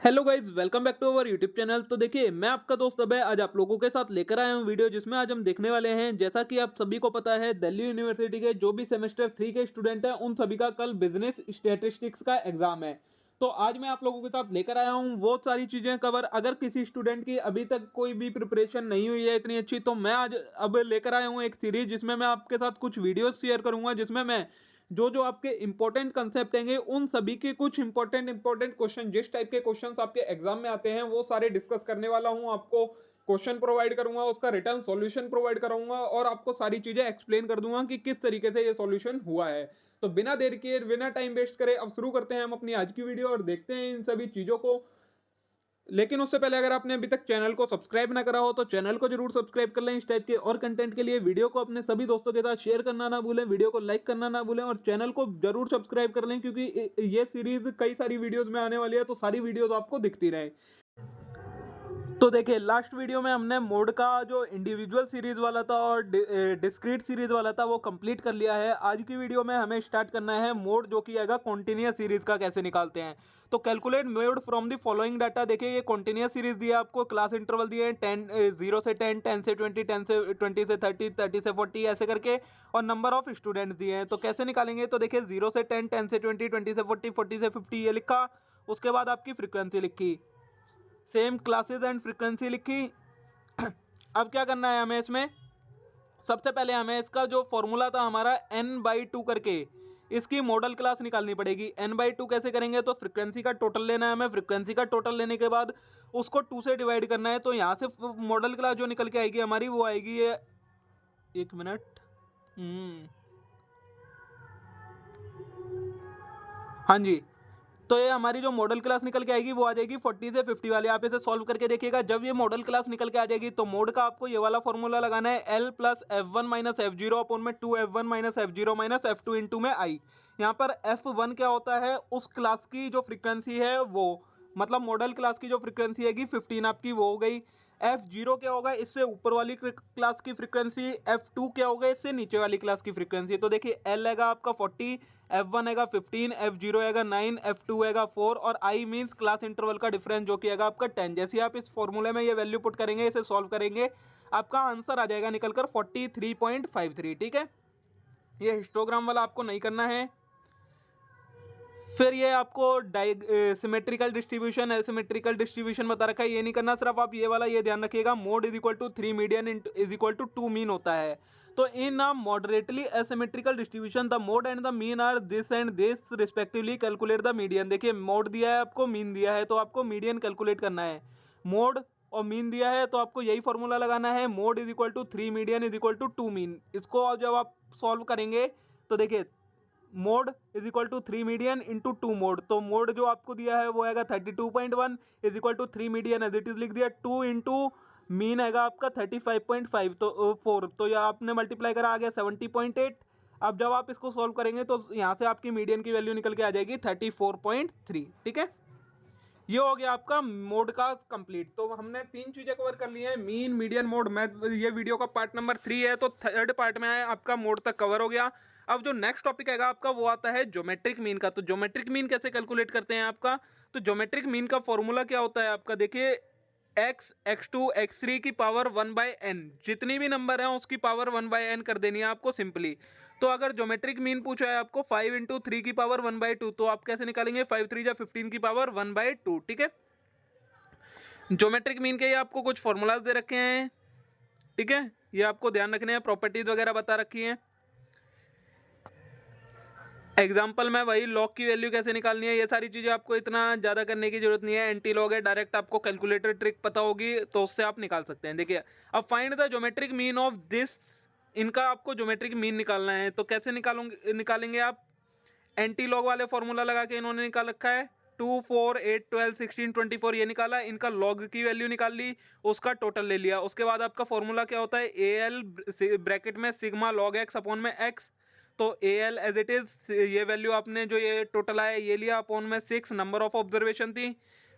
Hello guys, welcome back to our YouTube channel. तो देखिए, मैं आपका दोस्त अभय आज आप लोगों के साथ लेकर आया हूं वीडियो, जिसमें आज हम देखने वाले हैं। जैसा कि आप सभी को पता है, दिल्ली यूनिवर्सिटी के जो भी सेमेस्टर 3 के स्टूडेंट हैं, उन सभी का कल बिजनेस स्टैटिस्टिक्स का एग्जाम है। तो आज मैं आप लोगों के साथ लेकर आया हूं वो सारी चीजें कवर। अगर किसी स्टूडेंट की अभी तक कोई भी प्रिपरेशन नहीं हुई है इतनी अच्छी, तो मैं आज अब लेकर आया हूं एक सीरीज, जिसमें मैं आपके साथ कुछ वीडियोस शेयर करूंगा, जिसमें मैं जो जो आपके इंपॉर्टेंट कंसेप्ट हैंगे उन सभी के कुछ इंपॉर्टेंट क्वेश्चन, जिस टाइप के क्वेश्चंस आपके एग्जाम में आते हैं, वो सारे डिस्कस करने वाला हूं। आपको क्वेश्चन प्रोवाइड करूंगा, उसका रिटर्न सॉल्यूशन प्रोवाइड कराऊंगा और आपको सारी चीजें एक्सप्लेन कर दूंगा कि किस तरीके से ये सॉल्यूशन हुआ है। तो बिना देर किए, बिना टाइम वेस्ट करे, अब शुरू करते हैं हम अपनी आज की वीडियो और देखते हैं इन सभी चीजों को। लेकिन उससे पहले, अगर आपने अभी तक चैनल को सब्सक्राइब ना करा हो तो चैनल को जरूर सब्सक्राइब कर लें। इस टाइप के और कंटेंट के लिए वीडियो को अपने सभी दोस्तों के साथ शेयर करना ना भूलें, वीडियो को लाइक करना ना भूलें और चैनल को जरूर सब्सक्राइब कर लें, क्योंकि ये सीरीज कई सारी वीडियोस में आने वाली है, तो सारी वीडियोस आपको दिखती रहे। तो देखिए, लास्ट वीडियो में हमने मोड का जो इंडिविजुअल सीरीज वाला था और डिस्क्रीट सीरीज वाला था वो कंप्लीट कर लिया है। आज की वीडियो में हमें स्टार्ट करना है मोड, जो कि आएगा कॉन्टिन्यूस सीरीज का कैसे निकालते हैं। तो calculate mode from the following data. देखिए, ये कॉन्टिन्यूस सीरीज दिया है आपको, क्लास इंटरवल दिए हैं 0 से 10, 10 से 20, 10 से 20 से 30, 30 से 40 ऐसे करके, और नंबर ऑफ स्टूडेंट्स दिए हैं। तो कैसे निकालेंगे, तो देखिए 0 से 10, 10 से 20, 20 से 40, 40 से 50 ये लिखा। उसके बाद आपकी फ्रीक्वेंसी लिखी, सेम क्लासेस एंड फ्रीक्वेंसी लिखी। अब क्या करना है हमें इसमें, सबसे पहले हमें इसका जो फॉर्मूला था हमारा n/2 करके, इसकी मॉडल क्लास निकालनी पड़ेगी। n/2 कैसे करेंगे, तो फ्रीक्वेंसी का टोटल लेना है हमें। फ्रीक्वेंसी का टोटल लेने के बाद उसको 2 से डिवाइड करना है। तो यहाँ से मॉडल क्लास जो निकल के आएगी हमारी, वो आएगी ये, एक मिनट। हाँ जी, तो ये हमारी जो मॉडल क्लास निकल के आएगी वो आ जाएगी 40 से 50 वाली। आप इसे सॉल्व करके देखिएगा। जब ये मॉडल क्लास निकल के आ जाएगी तो मोड का आपको ये वाला फॉर्मूला लगाना है, L plus F1 minus F0 upon में 2F1 minus F0 minus F2 into में I। यहाँ पर F1 क्या होता है, उस क्लास की जो फ्रीक्वेंसी है वो, मतलब मॉडल क्लास की जो फ्रीक्वेंसी है 15 आपकी, वो हो गई। F0 क्या होगा, इससे ऊपर वाली क्लास की फ्रीक्वेंसी। F2 क्या होगा, इससे नीचे वाली क्लास की फ्रीक्वेंसी। तो देखिए, L आएगा आपका 40, F1 आएगा 15, F0 आएगा 9, F2 आएगा 4 और I मींस क्लास इंटरवल का डिफरेंस, जो कि आएगा आपका 10। जैसे आप इस फॉर्मूले में ये वैल्यू पुट करेंगे, इसे सॉल्व करेंगे, आपका आंसर आ जाएगा निकलकर 43.53। ठीक है, ये हिस्टोग्राम वाला आपको नहीं करना है। फिर ये आपको सिमेट्रिकल डिस्ट्रीब्यूशन, एसिमेट्रिकल डिस्ट्रीब्यूशन बता रखा है, ये नहीं करना। सिर्फ आप ये वाला ये ध्यान रखिएगा, mode is equal to 3 median is equal to 2 mean होता है। तो in a moderately asymmetrical distribution the mode and the mean are this and this respectively, calculate the median. देखिए, मोड दिया है आपको, मीन दिया है, तो आपको मीडियन कैलकुलेट करना है। मोड और मीन दिया है तो आपको यही फॉर्मूला लगाना है, mode is equal to 3 median is equal to 2 mean. इसको जब आप सॉल्व करेंगे तो देखिए, mode is equal to 3 median into 2 mode. तो मोड जो आपको दिया है वो आएगा 32.1 is equal to 3 median as it is लिख दिया, 2 इंटू मीन आएगा आपका 35.5, तो 4, तो यह आपने मल्टीप्लाई करा, आ गया 70.8। अब जब आप इसको सॉल्व करेंगे तो यहाँ से आपकी मीडियन की वैल्यू निकल के आ जाएगी 34.3। ठीक है, ये हो गया आपका मोड का कंप्लीट। तो हमने तीन चीजें कवर कर ली हैं, मीन, मीडियन, मोड। मैं ये वीडियो का पार्ट नंबर 3 है, तो थर्ड पार्ट में आपका मोड तक कवर हो गया। अब जो नेक्स्ट टॉपिक आएगा आपका, वो आता है ज्योमेट्रिक मीन का। तो ज्योमेट्रिक मीन कैसे कैलकुलेट करते हैं आपका, तो ज्योमेट्रिक मीन का फॉर्मूला क्या होता है आपका, देखिए एक्स, x2, x3 की पावर 1/n, जितनी भी नंबर है उसकी पावर 1/n कर देनी है आपको सिंपली। तो अगर ज्योमेट्रिक मीन पूछा है आपको 5 इंटू 3 की पावर 1/2, तो आप कैसे निकालेंगे, 5 3 जा 15 की पावर 1/2। ठीक है, ज्योमेट्रिक मीन के ये आपको कुछ फॉर्मूलाज दे रखे हैं। ठीक है, ये आपको ध्यान रखने हैं, प्रॉपर्टीज वगैरह बता रखी हैं। एग्जाम्पल में वही लॉग की वैल्यू कैसे निकालनी है, ये सारी चीजें आपको इतना ज्यादा करने की जरूरत नहीं है। एंटी लॉग है, डायरेक्ट आपको कैलकुलेटर ट्रिक पता होगी तो उससे आप निकाल सकते हैं। देखिए, अब find the geometric mean of this, इनका आपको ज्योमेट्रिक मीन निकालना है। तो कैसे निकालेंगे आप, एंटी लॉग वाले फॉर्मूला लगा के इन्होंने निकाल रखा है, 2 4 8 12 16 24 ये निकाला, इनका लॉग की वैल्यू निकाल ली, उसका टोटल ले लिया। उसके बाद आपका फॉर्मूला क्या होता है, ए एल ब्रैकेट में सिग्मा लॉग एक्स अपॉन में एक्स। तो A L as it is, ये वैल्यू आपने जो ये टोटल आया ये लिया, अपॉन में 6 नंबर ऑफ ऑब्जर्वेशन थी।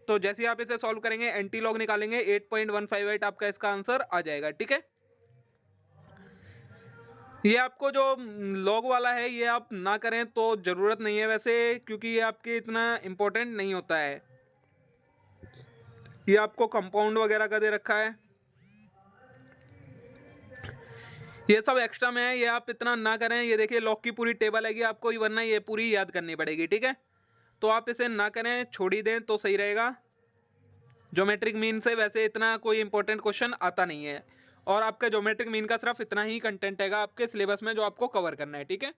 तो जैसे आप इसे सॉल्व करेंगे, एंटी लॉग निकालेंगे, 8.158 आपका इसका आंसर आ जाएगा। ठीक है, ये आपको जो लॉग वाला है ये आप ना करें तो जरूरत नहीं है वैसे, क्योंकि ये आपके इतना इंपॉर्टेंट नहीं होता है। ये आपको कंपाउंड वगैरह का दे रखा है, ये सब एक्स्ट्रा में है, ये आप इतना ना करें। ये देखिए लॉग की पूरी टेबल आएगी आपको, वरना ये पूरी याद करनी पड़ेगी, ठीक है। तो आप इसे ना करें, छोड़ ही दें तो सही रहेगा। ज्योमेट्रिक मीन से वैसे इतना कोई इंपॉर्टेंट क्वेश्चन आता नहीं है, और आपका ज्योमेट्रिक मीन का सिर्फ इतना ही कंटेंट है आपके सिलेबस में जो आपको कवर करना है, ठीक है।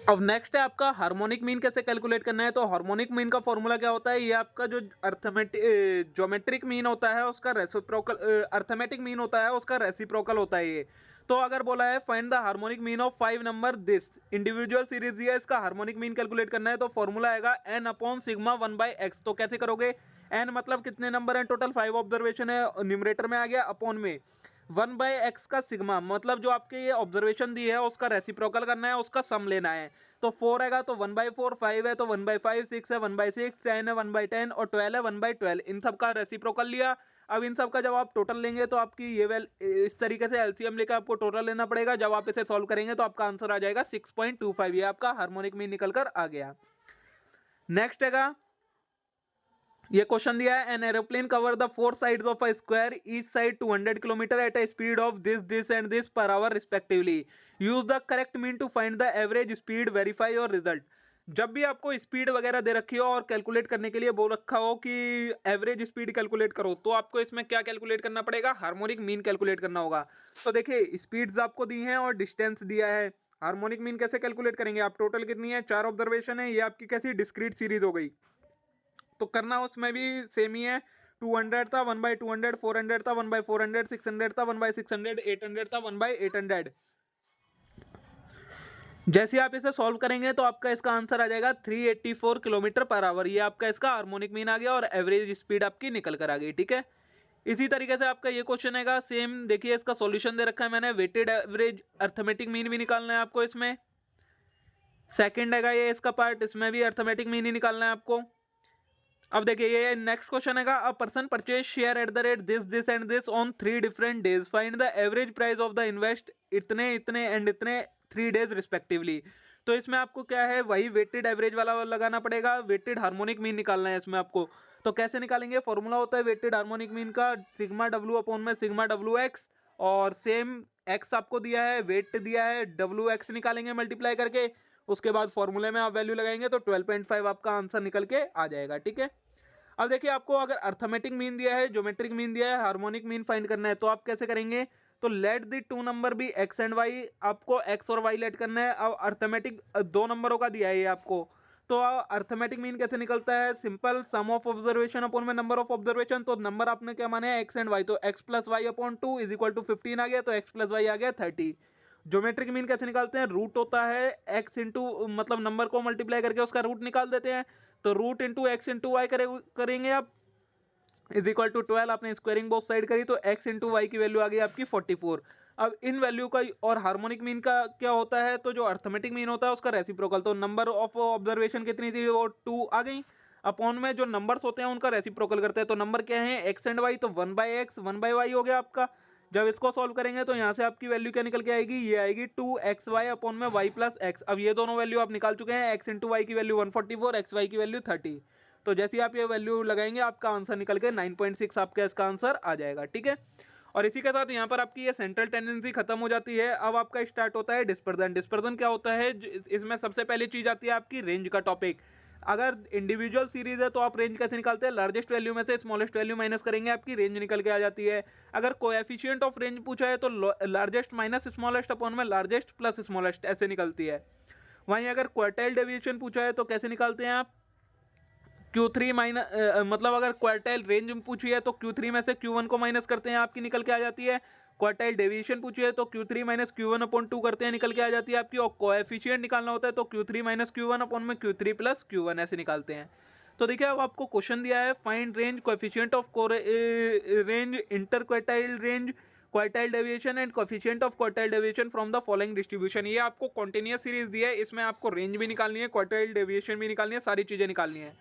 अब नेक्स्ट है आपका हार्मोनिक मीन कैसे कैलकुलेट करना है। तो हार्मोनिक मीन का फॉर्मूला क्या होता है, ये आपका जो अर्थमेटिक ज्योमेट्रिक मीन होता है उसका रेसिप्रोकल, अर्थमेटिक मीन होता है उसका रेसिप्रोकल होता है ये। तो अगर बोला है find the harmonic mean of 5 number this individual series दिया, इसका हार्मोनिक मीन कैलकुलेट करना है, तो फॉर्मूला आएगा n अपॉन सिग्मा 1/x। तो कैसे करोगे, n मतलब कितने नंबर हैं टोटल, 5 ऑब्जर्वेशन है, न्यूमरेटर में आ गया, अपॉन में 1/x का सिग्मा मतलब जो आपके ये ऑब्जर्वेशन दी है उसका रेसिप्रोकल करना है, उसका सम लेना है। तो 4 आएगा तो 1/4, 5 है तो 1/5, 6 है 1/6, 10 है 1/10 और 12 है 1/12, इन सब का रेसिप्रोकल लिया। अब इन सब का जब आप टोटल लेंगे तो आपकी ये इस तरीके से एलसीएम लेकर आपको टोटल लेना पड़ेगा। जब आप इसे सॉल्व करेंगे तो आपका आंसर आ जाएगा 6.25, ये आपका हार्मोनिक मीन निकल कर आ गया। नेक्स्ट है, ये क्वेश्चन दिया है, an aeroplane cover the 4 sides of a square, each side 200 kilometre at a speed of this and this per hour respectively, use the correct mean to find the average speed, verify your result. जब भी आपको speed वगैरह दे रखी हो और calculate करने के लिए बोल रखा हो कि एवरेज स्पीड कैलकुलेट करो, तो आपको इसमें क्या कैलकुलेट करना पड़ेगा, हार्मोनिक मीन कैलकुलेट करना होगा। तो देखिए स्पीड्स आपको दी हैं और डिस्टेंस दिया है, हार्मोनिक मीन कैसे कैलकुलेट करेंगे, आप टोटल कितनी है 4 ऑब्जर्वेशन है, ये आपकी कैसी डिस्क्रीट सीरीज हो गई, तो करना उसमें भी सेम ही है। 200 था 1/200, 400 था 1/400, 600 था 1/600, 800 था 1/800। जैसे आप इसे सॉल्व करेंगे तो आपका इसका आंसर आ जाएगा 384 किलोमीटर पर आवर, ये आपका इसका हार्मोनिक मीन आ गया और एवरेज स्पीड आपकी निकल कर आ गई, ठीक है। इसी तरीके से आपका ये क्वेश्चन है सेम, देखिए इसका सॉल्यूशन दे रखा है मैंने, वेटेड एवरेज अर्थमेटिक मीन भी निकालना है आपको इसमें। सेकंड है ये इसका पार्ट, इसमें भी अर्थमेटिक मीन ही निकालना है आपको। अब देखिए ये नेक्स्ट क्वेश्चन है, a person purchase share at the rate this and this on 3 different days, find the average price of the invest इतने इतने एंड इतने 3 डेज रिस्पेक्टिवली। तो इसमें आपको क्या है, वही वेटेड एवरेज वाला लगाना पड़ेगा, वेटेड हार्मोनिक मीन निकालना है इसमें आपको। तो कैसे निकालेंगे, फॉर्मूला होता है वेटेड हार्मोनिक मीन का सिग्मा डब्ल्यू अपॉन में सिग्मा डब्ल्यू एक्स, और सेम एक्स आपको दिया है, वेट दिया है, डब्ल्यू एक्स निकालेंगे मल्टीप्लाई करके, उसके बाद फॉर्मूले में आप वैल्यू लगाएंगे तो 12.5 आपका आंसर निकल के आ जाएगा, ठीक है। अब देखिए आपको अगर अर्थमेटिक मीन दिया है, ज्योमेट्रिक मीन दिया है, हार्मोनिक मीन फाइंड करना है, तो आप कैसे करेंगे, तो let the 2 number be x and y, आपको एक्स और वाई लेट करना है। अब अर्थमेटिक 2 नंबरों का दिया है ये आपको, तो अर्थमेटिक मीन कैसे निकलता है, simple sum of observation upon में नंबर ऑफ ऑब्जर्वेशन। तो नंबर आपने क्या माने है, एक्स एंड वाई, तो x plus y upon 2 is equal to 15 आ गया, तो एक्स प्लस वाई आ गया 30। ज्योमेट्रिक मीन कैसे निकालते हैं, रूट होता है एक्स इंटू, मतलब नंबर को मल्टीप्लाई करके उसका रूट निकाल देते हैं, तो root into x into y करेंगे आप, इज इक्वल टू 12, आपने स्क्वायरिंग बोथ साइड करी तो x इंटू वाई की वैल्यू आ गई आपकी 44। अब इन वैल्यू का और हार्मोनिक मीन का क्या होता है, तो जो अर्थमेटिक मीन होता है उसका रेसिप्रोकल, तो नंबर ऑफ ऑब्जर्वेशन कितनी थी वो 2 आ गई, अपॉन में जो नंबर्स होते हैं उनका रेसिप्रोकल करते हैं, तो नंबर क्या है एक्स एंड वाई, तो 1/x 1/y हो गया आपका। जब इसको सॉल्व करेंगे तो यहाँ से आपकी वैल्यू क्या निकल के आएगी, ये आएगी 2xy अपॉन में y प्लस एक्स। अब ये दोनों वैल्यू आप निकाल चुके हैं, x इंटू वाई की वैल्यू 144, एक्स वाई की वैल्यू 30। तो जैसे आप ये वैल्यू लगाएंगे आपका आंसर निकल के 9.6 आपका इसका आंसर आ जाएगा, ठीक है। और इसी के साथ यहाँ पर आपकी ये सेंट्रल टेंडेंसी खत्म हो जाती है। अब आपका स्टार्ट होता है डिस्पर्जन। डिस्पर्जन क्या होता है, इसमें सबसे पहली चीज आती है आपकी रेंज का टॉपिक। अगर इंडिविजुअल सीरीज है तो आप रेंज कैसे निकालते हैं, लार्जेस्ट वैल्यू में से स्मॉलेस्ट वैल्यू माइनस करेंगे, आपकी रेंज निकल के आ जाती है। अगर कोएफिशिएंट ऑफ रेंज पूछा है तो लार्जेस्ट माइनस स्मॉलेस्ट अपॉन में लार्जेस्ट प्लस स्मॉलेस्ट ऐसे निकलती है। वहीं अगर क्वार्टाइल डेविएशन पूछा है तो कैसे निकालते हैं आप, Q3 माइनस, मतलब अगर क्वार्टाइल रेंज पूछी है तो Q3 में से Q1 को माइनस करते हैं, आपकी निकल के आ जाती है। क्वार्टाइल डेविएशन पूछी है तो Q3 माइनस Q1 अपॉन 2 करते हैं, निकल के आ जाती है आपकी। और कोएफिशिएंट निकालना होता है तो Q3 माइनस Q1 अपॉन में Q3 प्लस Q1 ऐसे निकालते हैं। तो देखिए अब आपको क्वेश्चन दिया है, find range coefficient of range inter quartile range quartile deviation and coefficient of quartile deviation from the following distribution. ये आपको कॉन्टिन्यूअस सीरीज दी है, इसमें आपको रेंज भी निकालनी है, क्वार्टाइल डेविएशन भी निकालनी है, सारी चीजें निकालनी है।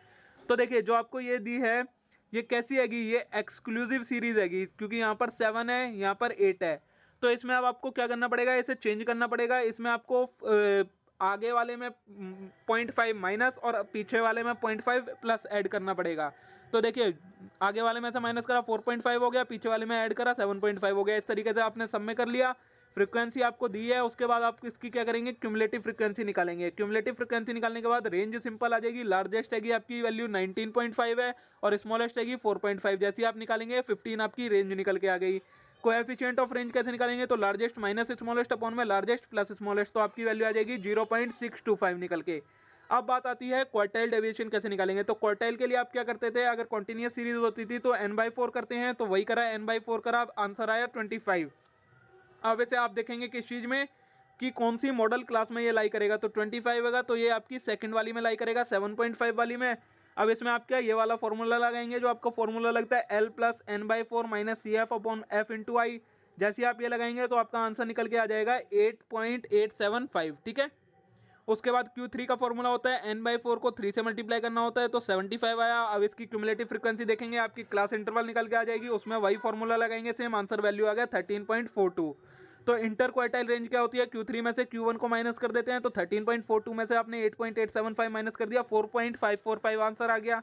तो देखिए जो आपको ये दी है ये कैसी हैगी, ये एक्सक्लूसिव सीरीज हैगी, क्योंकि यहाँ पर 7 है यहाँ पर 8 है। तो इसमें अब आपको क्या करना पड़ेगा, इसे चेंज करना पड़ेगा। इसमें आपको आगे वाले में 0.5 माइनस और पीछे वाले में 0.5 प्लस ऐड करना पड़ेगा। तो देखिए आगे वाले में से माइनस करा 4.5 हो गया, पीछे वाले में ऐड करा 7.5 हो गया। इस तरीके से आपने सब में कर लिया। फ्रीक्वेंसी आपको दी है, उसके बाद आप इसकी क्या करेंगे, क्यूमुलेटिव फ्रीक्वेंसी निकालेंगे। क्यूमुलेटिव फ्रीक्वेंसी निकालने के बाद रेंज सिंपल आ जाएगी। लार्जेस्ट हैगी आपकी वैल्यू 19.5 है और स्मॉलेस्ट हैगी 4.5। जैसी आप निकालेंगे 15 आपकी रेंज निकल के आ गई। कोएफिशिएंट ऑफ रेंज कैसे निकालेंगे, तो लार्जेस्ट माइनस स्मॉलेस्ट अपॉन में लार्जेस्ट प्लस स्मॉलेस्ट, तो आपकी वैल्यू आ जाएगी 0.625 निकल के। अब बात आती है क्वार्टाइल डेविएशन कैसे निकालेंगे। तो क्वार्टाइल के लिए आप क्या करते थे, अगर कॉन्टिन्यूस सीरीज होती थी तो n/4 करते हैं, तो वही करा n/4 करा, आंसर आया 25। अब वैसे आप देखेंगे किस चीज में कि कौन सी मॉडल क्लास में ये लाई करेगा, तो 25 होगा तो ये आपकी सेकंड वाली में लाई करेगा, 7.5 वाली में। अब इसमें आप क्या ये वाला फॉर्मूला लगाएंगे, जो आपका फॉर्मूला लगता है L plus n/4 minus CF upon F into i. जैसे आप ये लगाएंगे तो आपका आंसर निकल के आ जाएगा 8.875। ठीक है। उसके बाद Q3 का फॉर्मूला होता है n/4 को 3 से मल्टीप्लाई करना होता है, तो 75 आया। अब इसकी क्यूमुलेटिव फ्रीक्वेंसी देखेंगे, आपकी क्लास इंटरवल निकल के आ जाएगी, उसमें वही फॉर्मूला लगाएंगे, सेम आंसर वैल्यू आ गया 13.42। तो इंटर क्वार्टाइल रेंज क्या होती है, Q3 में से Q1 को माइनस कर देते हैं, तो 13.42 में से आपने 8.875 माइनस कर दिया, 4.545 आंसर आ गया।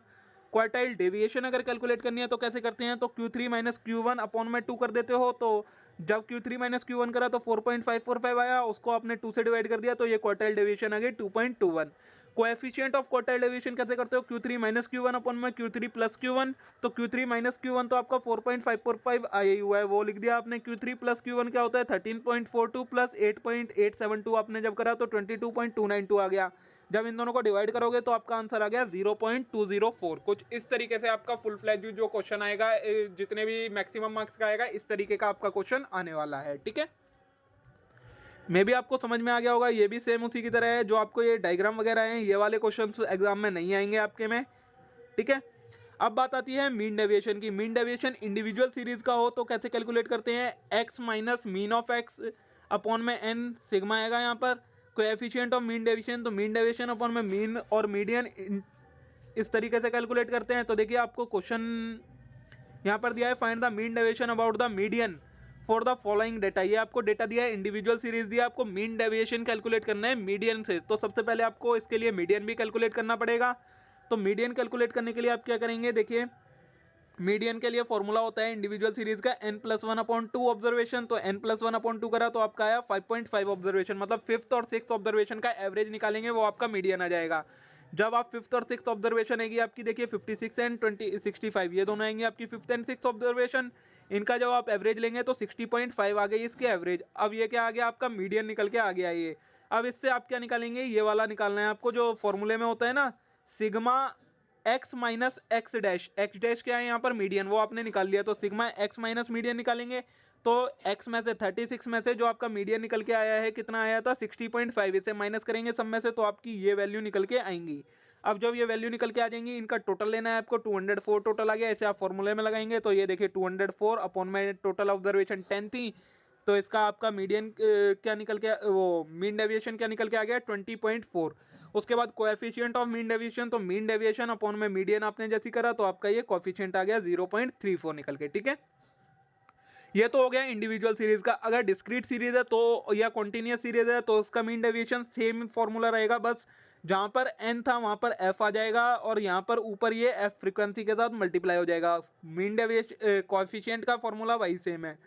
क्वार्टाइल डेविएशन अगर कैलकुलेट करनी है तो कैसे करते हैं, तो Q3 माइनस Q1 अपॉन में 2 कर देते हो, तो जब Q3 माइनस Q1 करा तो 4.545 आया, उसको आपने 2 से डिवाइड कर दिया, तो ये क्वार्टाइल डेविएशन आ गई 2.21। कोएफिशिएंट ऑफ क्वार्टाइल डेविएशन कैसे करते हो, Q3 माइनस Q1 अपॉन में Q3 प्लस Q1, तो Q3 माइनस Q1 तो आपका 4.545 आया ही हुआ है, वो लिख दिया आपने। Q3 प्लस Q1 क्या होता है, 13.42 प्लस 8.872, आपने जब करा तो 22.292 आ गया। जब इन दोनों को डिवाइड करोगे तो आपका आंसर आ गया 0.204। कुछ इस तरीके से आपका फुल फ्लैज जो क्वेश्चन आएगा, जितने भी मैक्सिमम मार्क्स का आएगा, इस तरीके का आपका क्वेश्चन आने वाला है। ठीक है, मे भी आपको समझ में आ गया होगा। ये भी सेम उसी की तरह है, जो आपको ये डायग्राम वगैरह हैं, ये वाले क्वेश्चंस एग्जाम में नहीं आएंगे आपके में। ठीक है, अब बात आती है मीन डेविएशन की। मीन डेविएशन इंडिविजुअल सीरीज का हो तो कैसे कैलकुलेट करते हैं, x minus mean of x upon में n सिग्मा आएगा यहाँ पर। कोएफिशिएंट ऑफ मीन डेविएशन, तो मीन डेविएशन अपॉन में मीन और मीडियन इस तरीके से कैलकुलेट करते हैं। तो देखिए आपको क्वेश्चन यहाँ पर दिया है, find the mean deviation about the median for the following data. ये आपको डेटा दिया है, इंडिविजुअल सीरीज दिया, आपको मीन डेविएशन कैलकुलेट करना है मीडियन से। तो सबसे पहले आपको इसके लिए मीडियन भी कैलकुलेट करना पड़ेगा। तो मीडियन कैलकुलेट करने के लिए आप क्या करेंगे, देखिए मीडियन के लिए फॉर्मूला होता है इंडिविजुअल सीरीज का n+1/2 ऑब्जर्वेशन। तो n+1/2 करा तो आपका आया 5.5 ऑब्जर्वेशन, मतलब फिफ्थ और सिक्स ऑब्जर्वेशन का एवरेज निकालेंगे, वो आपका मीडियन आ जाएगा। जब आप फिफ्थ और सिक्स ऑब्जर्वेशन आएगी आपकी, देखिए 56 एंड 65, ये दोनों आएंगे आपकी फिफ्थ एंड सिक्स ऑब्जर्वेशन। इनका जब आप एवरेज लेंगे तो 60.5 आ गई इसके एवरेज। अब ये क्या आ गया, आपका मीडियन निकल के आ गया ये। अब इससे आप क्या निकालेंगे, ये वाला निकालना है आपको, जो फॉर्मूले में होता है ना, sigma x minus x dash. X dash क्या है यहाँ पर, मीडियन, वो आपने निकाल लिया। तो सिग्मा x माइनस मीडियन निकालेंगे, तो x में से 36 में से जो आपका मीडियन निकल के आया है, कितना आया था 60.5, इसे माइनस करेंगे सब में से, तो आपकी ये वैल्यू निकल के आएंगी। अब जब ये वैल्यू निकल के आ जाएंगी, इनका टोटल लेना है आपको, 204 टोटल आ गया। इसे आप फॉर्मूले में लगाएंगे, तो ये देखिए 204 अपॉन में टोटल ऑब्जर्वेशन 10 थी, तो इसका आपका मीडियन क्या निकल के, वो मीन डेविएशन क्या निकल के आ गया 20.4। उसके बाद कोएफिशिएंट ऑफ मीन डेविएशन, तो मीन डेविएशन अपॉन में मीडियन आपने जैसी करा, तो आपका ये कोएफिशिएंट आ गया 0.34 निकल के। ठीक है, ये तो हो गया इंडिविजुअल सीरीज का। अगर डिस्क्रीट सीरीज है तो, या कॉन्टिन्यूस सीरीज है, तो उसका मीन डेविएशन सेम फॉर्मूला रहेगा, बस जहां पर n था वहां पर f आ जाएगा, और यहाँ पर ऊपर ये f फ्रीक्वेंसी के साथ मल्टीप्लाई हो जाएगा। मीन डेविएशन कोएफिशिएंट का फॉर्मूला वही सेम है।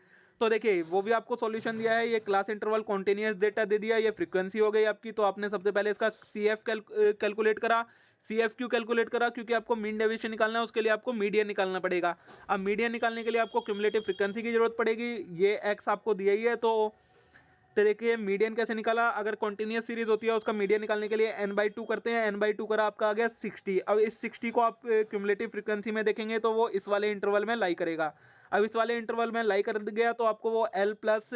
तो देखिए वो भी आपको सॉल्यूशन दिया है, ये क्लास इंटरवल कॉन्टिन्यूस डेटा दे दिया, ये फ्रीक्वेंसी हो गई आपकी। तो आपने सबसे पहले इसका CF कैलकुलेट करा। CF क्यों कैलकुलेट करा, क्योंकि आपको मीन डेविएशन निकालना है, उसके लिए आपको मीडियन निकालना पड़ेगा। अब मीडियन निकालने के लिए आपको क्यूमुलेटिव फ्रीक्वेंसी की जरूरत पड़ेगी, ये x आपको दिया ही है। तो देखिए मीडियन कैसे निकाला, अगर कॉन्टिन्यूस सीरीज होती है उसका मीडियन निकालने के लिए n/2 करते हैं, n/2 करा आपका आ गया 60। अब इस 60 को आप क्यूमुलेटिव फ्रीक्वेंसी में देखेंगे तो वो इस वाले इंटरवल में लाई करेगा। अब इस वाले इंटरवल में लाई कर गया तो आपको वो L plus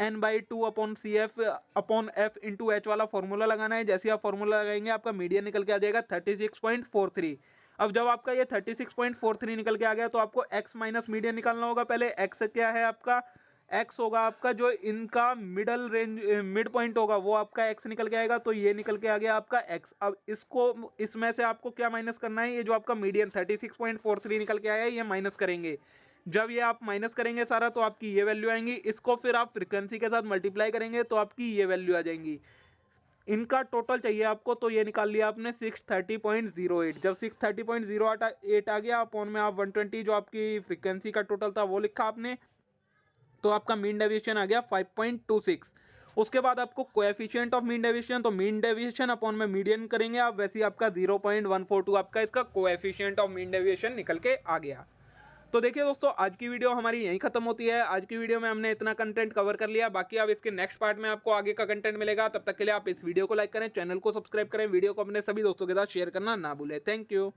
n/2 upon CF upon F into H वाला फॉर्मूला लगाना है। जैसे आप फॉर्मूला लगाएंगे आपका मीडियन निकल के आ जाएगा 36.43। अब जब आपका ये 36.43 निकल के आ गया तो आपको x माइनस मीडियन निकालना होगा। पहले x क्या है आपका, x होगा आपका जो इनका मिडल रेंज मिड पॉइंट होगा, वो आपका x निकल के आएगा, तो ये निकल के आ गया आपका x। अब इसको इसमें से आपको क्या माइनस करना है, ये जो आपका मीडियन 36.43 निकल के आया है, ये माइनस करेंगे। जब ये आप माइनस करेंगे सारा तो आपकी ये वैल्यू आएंगी, इसको फिर आप फ्रीक्वेंसी के साथ मल्टीप्लाई करेंगे तो आपकी ये वैल्यू आ जाएंगी। इनका टोटल चाहिए आपको, तो ये निकाल लिया आपने 630.08। जब 630.08 आ गया अपॉन में आप 120 जो आपकी फ्रीक्वेंसी का टोटल था वो लिखा आपने, तो आपका मीन डेविएशन आ गया 5.26। उसके बाद आपको कोएफिशिएंट ऑफ मीन डेविएशन, तो मीन डेविएशन अपॉन में मीडियन करेंगे आप, वैसे ही आपका 0.142 आपका इसका कोएफिशिएंट ऑफ मीन डेविएशन निकल के आ गया। तो देखिए दोस्तों, आज की वीडियो हमारी यहीं खत्म होती है। आज की वीडियो में हमने इतना कंटेंट कवर कर लिया, बाकी अब इसके नेक्स्ट पार्ट में आपको आगे का कंटेंट मिलेगा। तब तक के लिए आप इस वीडियो को लाइक करें, चैनल को सब्सक्राइब करें, वीडियो को अपने सभी दोस्तों के साथ शेयर करना ना भूलें। Thank you.